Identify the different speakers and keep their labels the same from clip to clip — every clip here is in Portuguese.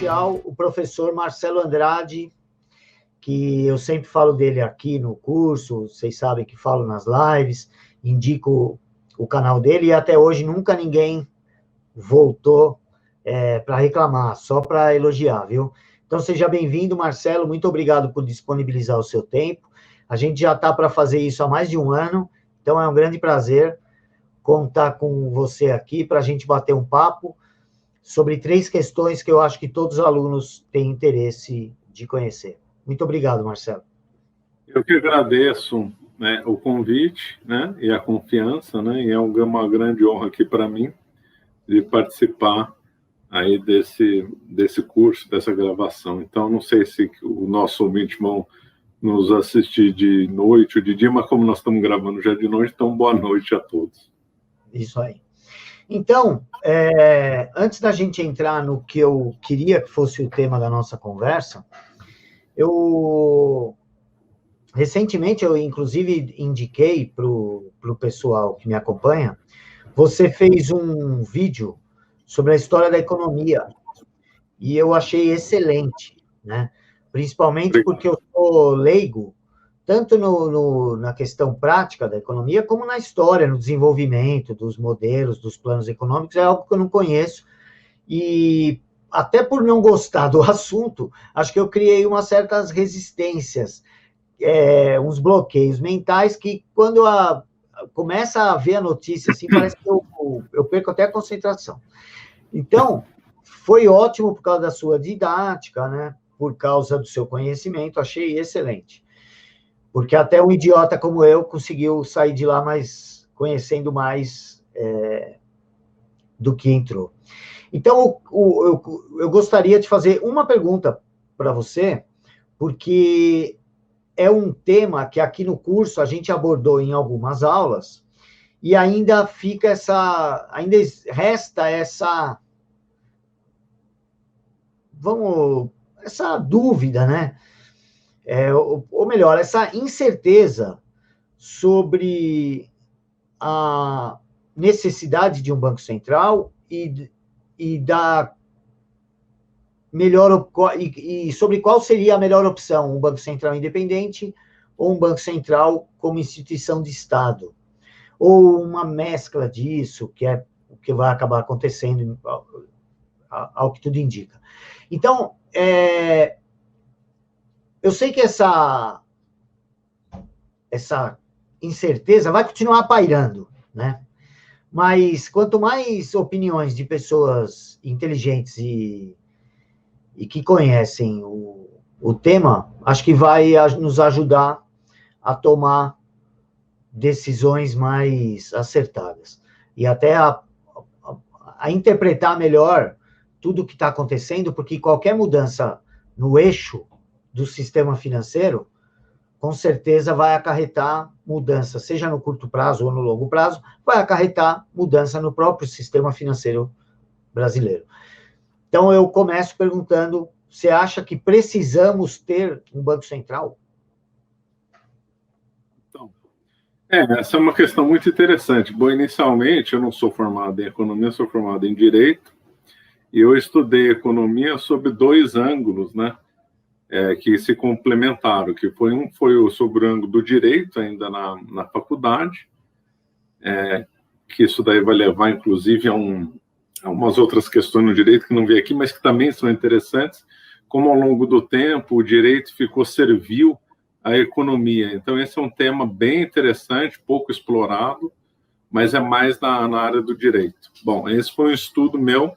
Speaker 1: especial o professor Marcelo Andrade, que eu sempre falo dele aqui no curso, vocês sabem que falo nas lives, indico o canal dele, e até hoje nunca ninguém voltou para reclamar, só para elogiar, viu? Então, seja bem-vindo, Marcelo, muito obrigado por disponibilizar o seu tempo. A gente já está para fazer isso há mais de um ano, então é um grande prazer contar com você aqui para a gente bater um papo sobre 3 questões que eu acho que todos os alunos têm interesse de conhecer. Muito obrigado, Marcelo.
Speaker 2: Eu que agradeço, né, o convite, né, e a confiança, né, e é uma grande honra aqui para mim de participar aí desse curso, dessa gravação. Então, não sei se o nosso ouvinte vão nos assistir de noite ou de dia, mas como nós estamos gravando já de noite, então boa noite a todos.
Speaker 1: Isso aí. Então, antes da gente entrar no que eu queria que fosse o tema da nossa conversa, recentemente eu, inclusive, indiquei para o pessoal que me acompanha, você fez um vídeo sobre a história da economia, e eu achei excelente, né? Principalmente porque eu sou leigo, tanto na questão prática da economia, como na história, no desenvolvimento dos modelos, dos planos econômicos, é algo que eu não conheço, e até por não gostar do assunto, acho que eu criei umas certas resistências, uns bloqueios mentais, que quando começa a ver a notícia, assim, parece que eu perco até a concentração. Então, foi ótimo por causa da sua didática, né? Por causa do seu conhecimento, achei excelente. Porque até um idiota como eu conseguiu sair de lá conhecendo mais do que entrou. Então, eu gostaria de fazer uma pergunta para você, porque é um tema que aqui no curso a gente abordou em algumas aulas, e ainda resta essa dúvida, né? Ou melhor, essa incerteza sobre a necessidade de um Banco Central e sobre qual seria a melhor opção, um Banco Central independente ou um Banco Central como instituição de Estado, ou uma mescla disso, que é o que vai acabar acontecendo, ao que tudo indica. Então, eu sei que essa incerteza vai continuar pairando, né? Mas quanto mais opiniões de pessoas inteligentes e que conhecem o tema, acho que vai nos ajudar a tomar decisões mais acertadas. E até a interpretar melhor tudo o que está acontecendo, porque qualquer mudança no eixo do sistema financeiro, com certeza vai acarretar mudança, seja no curto prazo ou no longo prazo, vai acarretar mudança no próprio sistema financeiro brasileiro. Então, eu começo perguntando, você acha que precisamos ter um Banco Central?
Speaker 2: Então, essa é uma questão muito interessante. Bom, inicialmente, eu não sou formado em economia, sou formado em direito, e eu estudei economia sob 2 ângulos, né? Que se complementaram, que foi sobre o ângulo do direito, ainda na faculdade, que isso daí vai levar, inclusive, a umas outras questões no direito que não vi aqui, mas que também são interessantes, como ao longo do tempo o direito ficou servil à economia. Então, esse é um tema bem interessante, pouco explorado, mas é mais na área do direito. Bom, esse foi um estudo meu,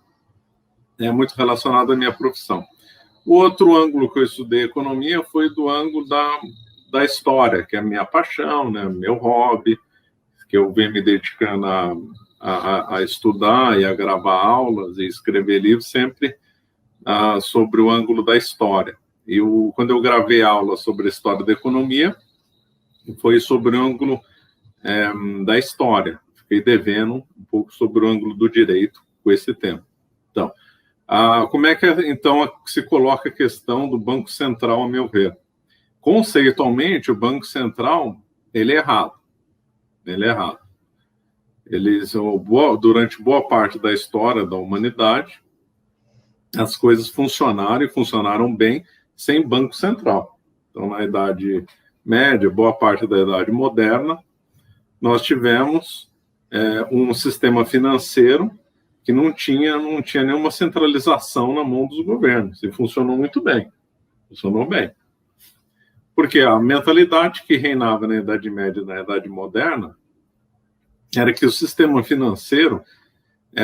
Speaker 2: muito relacionado à minha profissão. O outro ângulo que eu estudei economia foi do ângulo da história, que é a minha paixão, né, meu hobby, que eu venho me dedicando a estudar e a gravar aulas e escrever livros sempre sobre o ângulo da história. E quando eu gravei aula sobre a história da economia, foi sobre o ângulo da história. Fiquei devendo um pouco sobre o ângulo do direito com esse tema. Então, como é que, então, se coloca a questão do Banco Central, a meu ver? Conceitualmente, o Banco Central, ele é errado. Ele é errado. Durante boa parte da história da humanidade, as coisas funcionaram e funcionaram bem sem Banco Central. Então, na Idade Média, boa parte da Idade Moderna, nós tivemos um sistema financeiro que não tinha nenhuma centralização na mão dos governos, e funcionou muito bem. Funcionou bem. Porque a mentalidade que reinava na Idade Média e na Idade Moderna era que o sistema financeiro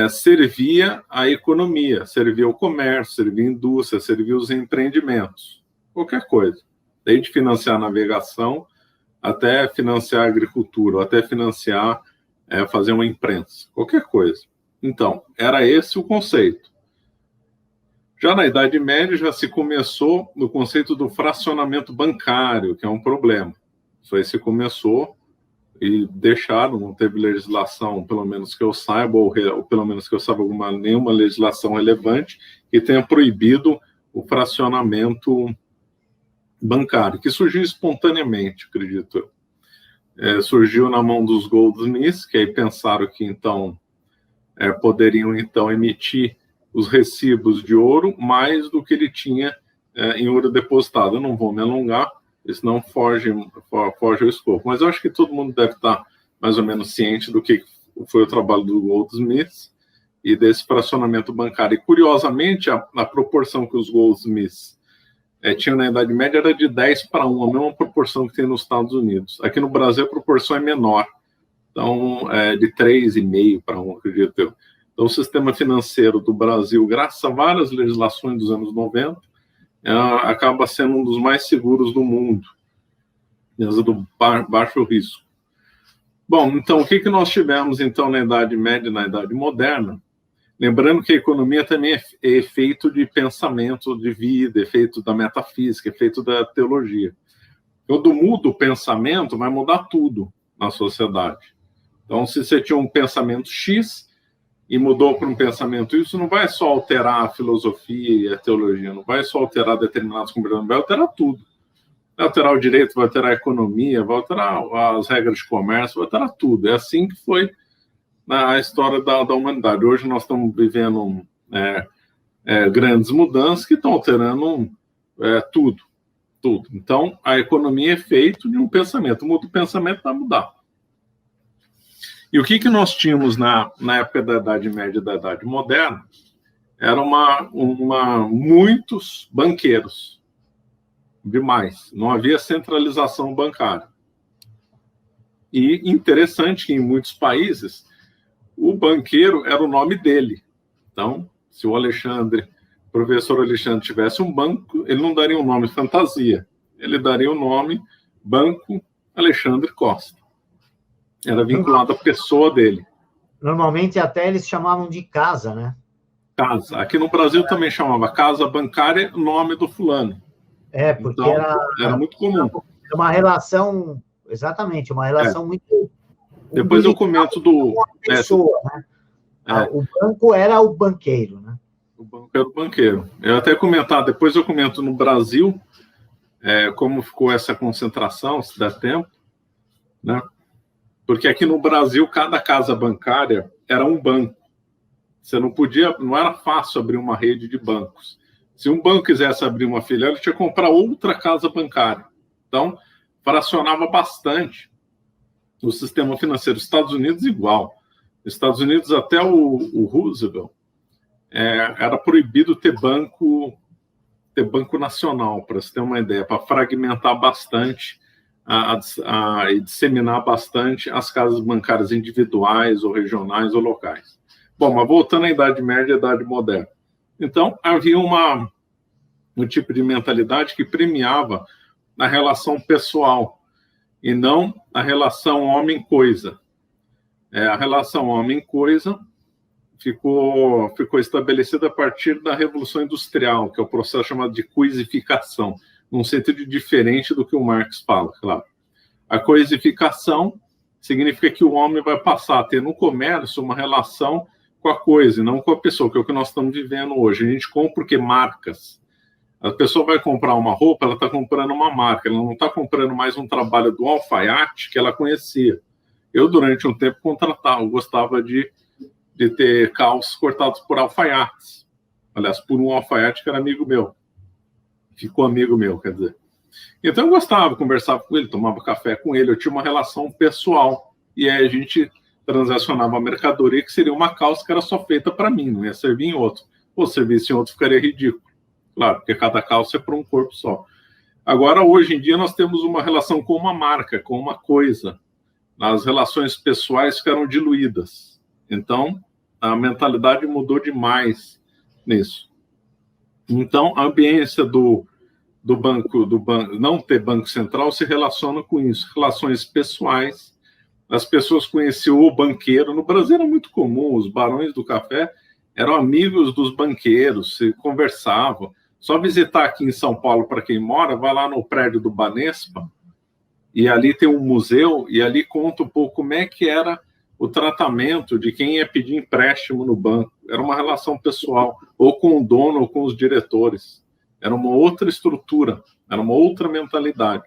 Speaker 2: servia a economia, servia o comércio, servia a indústria, servia os empreendimentos, qualquer coisa. Desde financiar a navegação, até financiar a agricultura, ou até financiar, fazer uma imprensa, qualquer coisa. Então, era esse o conceito. Já na Idade Média, já se começou no conceito do fracionamento bancário, que é um problema. Isso aí se começou e deixaram, não teve legislação, pelo menos que eu saiba, ou pelo menos que eu saiba nenhuma legislação relevante que tenha proibido o fracionamento bancário, que surgiu espontaneamente, acredito eu. Surgiu na mão dos goldsmiths, que aí pensaram que então poderiam então emitir os recibos de ouro mais do que ele tinha em ouro depositado. Eu não vou me alongar, senão foge ao escopo. Mas eu acho que todo mundo deve estar mais ou menos ciente do que foi o trabalho do Goldsmiths e desse fracionamento bancário. E, curiosamente, a proporção que os Goldsmiths tinham na Idade Média era de 10:1, a mesma proporção que tem nos Estados Unidos. Aqui no Brasil, a proporção é menor. Então, de 3,5:1, acredito eu. Então, o sistema financeiro do Brasil, graças a várias legislações dos anos 90, acaba sendo um dos mais seguros do mundo, do baixo risco. Bom, então, o que nós tivemos, então, na Idade Média e na Idade Moderna? Lembrando que a economia também é efeito de pensamento de vida, efeito da metafísica, efeito da teologia. Quando muda o pensamento, vai mudar tudo na sociedade. Então, se você tinha um pensamento X e mudou para um pensamento Y, não vai só alterar a filosofia e a teologia, não vai só alterar determinados comportamentos, vai alterar tudo. Vai alterar o direito, vai alterar a economia, vai alterar as regras de comércio, vai alterar tudo. É assim que foi a história da humanidade. Hoje nós estamos vivendo grandes mudanças que estão alterando tudo. Então, a economia é feita de um pensamento. Muda o pensamento, vai mudar. E o que nós tínhamos na época da Idade Média e da Idade Moderna era muitos banqueiros, demais. Não havia centralização bancária. E interessante que em muitos países o banqueiro era o nome dele. Então, se o professor Alexandre tivesse um banco, ele não daria um nome fantasia, ele daria o nome Banco Alexandre Costa. Era vinculado à pessoa dele.
Speaker 1: Normalmente até eles chamavam de casa, né?
Speaker 2: Casa. Aqui no Brasil também chamava casa bancária, nome do fulano.
Speaker 1: Porque
Speaker 2: então, era muito comum.
Speaker 1: Uma relação, exatamente, uma relação muito...
Speaker 2: Depois eu comento do...
Speaker 1: pessoa, né? O banco era o banqueiro, né?
Speaker 2: O banco era o banqueiro. Depois eu comento no Brasil como ficou essa concentração, se dá tempo, né? Porque aqui no Brasil, cada casa bancária era um banco. Você não era fácil abrir uma rede de bancos. Se um banco quisesse abrir uma filial, ele tinha que comprar outra casa bancária. Então, fracionava bastante o sistema financeiro. Estados Unidos, igual. Estados Unidos, até o Roosevelt, era proibido ter banco nacional, para você ter uma ideia, para fragmentar bastante e disseminar bastante as casas bancárias individuais ou regionais ou locais. Bom, mas voltando à Idade Média e à Idade Moderna. Então, havia um tipo de mentalidade que premiava a relação pessoal e não a relação homem-coisa. A relação homem-coisa ficou estabelecida a partir da Revolução Industrial, que é o processo chamado de coisificação, num sentido diferente do que o Marx fala, claro. A coisificação significa que o homem vai passar a ter no comércio uma relação com a coisa, e não com a pessoa, que é o que nós estamos vivendo hoje. A gente compra porque marcas. A pessoa vai comprar uma roupa, ela está comprando uma marca, ela não está comprando mais um trabalho do alfaiate que ela conhecia. Eu, durante um tempo, gostava de ter calços cortados por alfaiates. aliás, por um alfaiate que era amigo meu, ficou amigo meu, quer dizer. Então eu gostava, conversava com ele, tomava café com ele, eu tinha uma relação pessoal, e aí a gente transacionava a mercadoria, que seria uma calça que era só feita para mim, não ia servir em outro. Ou servisse em outro ficaria ridículo. Claro, porque cada calça é para um corpo só. Agora, hoje em dia, nós temos uma relação com uma marca, com uma coisa. As relações pessoais ficaram diluídas. Então, a mentalidade mudou demais nisso. Então, a ambiência do banco, não ter banco central, se relaciona com isso. Relações pessoais. As pessoas conheciam o banqueiro. No Brasil era muito comum, os barões do café eram amigos dos banqueiros, se conversavam. Só visitar aqui em São Paulo, para quem mora, vai lá no prédio do Banespa, e ali tem um museu, e ali conta um pouco como é que era o tratamento de quem ia pedir empréstimo no banco. Era uma relação pessoal, ou com o dono, ou com os diretores. Era uma outra estrutura, era uma outra mentalidade.